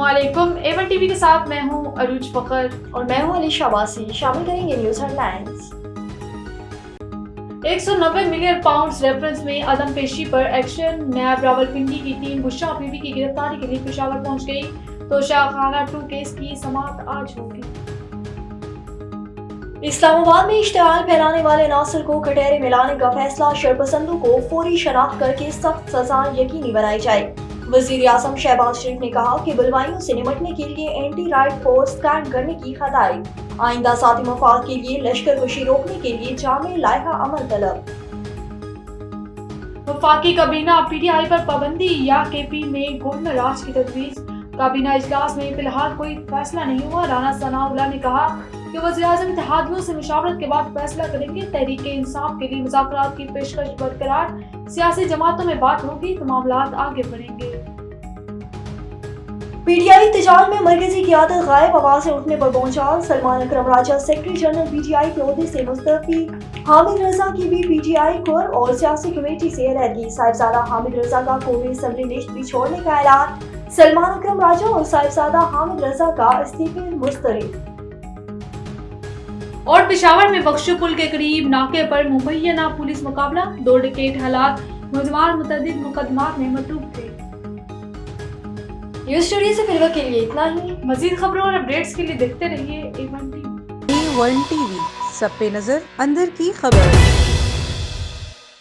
अस्सलाम वालेकुम। A1 TV के साथ मैं हूं अरूज फखर और मैं हूं अलीशा वासी। शामिल करेंगे news headlines. 190 million pounds reference में अदम पेशी पर एक्शन। नैब रावलपिंडी की टीम बुशरा बीवी की गिरफ्तारी के लिए पेशावर पहुंच गई तो शाहखाना 2 केस की समाअत आज होगी। इस्लामाबाद में इश्तिहार फैलाने वाले नासिर को कटहरे में लाने का फैसला। शरपसंदों को फौरी शनाख्त करके सख्त सजा यकीनी बनाई जाए। वजीर आजम शहबाज शरीफ ने कहा कि बुलवाइयों से निपटने के लिए एंटी राइट फोर्स कायम करने की हिदायत। आइंदा साथी मफाद के लिए लश्कर कशी रोकने के लिए जामे लायहा अमल तलब। वफाकी काबीना PTI पर पाबंदी या KP में गवर्नर राज की तजवीज़। काबीना इजलास में फिलहाल कोई फैसला नहीं हुआ। राना सनाउल्लाह ने कहा कि वज़ीर-ए-आज़म इत्तेहादियों से मुशावरत के बाद फैसला करेंगे। तहरीक-ए-इंसाफ के लिए मुज़ाकरात की पेशकश बरकरार। सियासी जमातों में बात होगी तो मामलात आगे बढ़ेंगे। PTI तिजाल में मरकजी क़ियादत गायब, आवाज़ें उठने पर भौचाल। सलमान अकरम राजा सेक्रेटरी जनरल PTI के ओहदे से मुस्तफी। हामिद रजा की भी PTI कोर और सियासी कमेटी से अलहदगी। साहिबजादा हामिद रजा का कौमी असम्बली लिस्ट भी छोड़ने का ऐलान। सलमान अकरम राजा और साहिबजादा हामिद रजा का इस्तीफे मुस्तरद। और पेशावर में बख्शो पुल के करीब नाके पर मुबैना पुलिस मुकाबला। 2 डकैत हालात, मुलजमान मुतअद्दिद मुकदमात में मतरूक थे। न्यूज़ स्टूडियो से फिलहाल के लिए इतना ही। मजीद खबरों और अपडेट्स के लिए देखते रहिए A1 टीवी। A1 टीवी, सब पे नजर, अंदर की खबर।